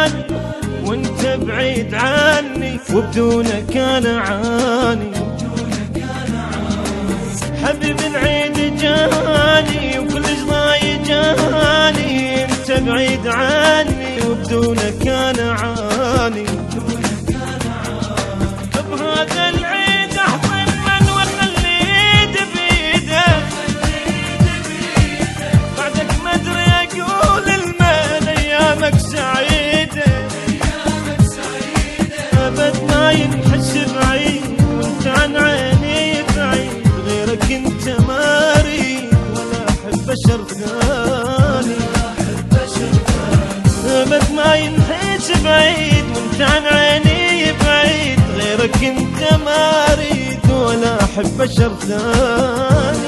جاني وانت بعيد عني وبدونك انا عاني. حبيب العيد جاني وكلش ضايجاني، انت بعيد عني وبدونك انا عاني. بهذا العيد احضن من وخلي ايدي بايدك، بعدك ما ادري اقول المال ايامك سعيده. ابد ما ينحس بعيد وانت عن عيني بعيد، غيرك انت ما اريد ولا احب بشر ثاني. ابد ما ينحس بعيد وانت عن عيني بعيد، غيرك انت ما اريد ولا احب بشر ثاني.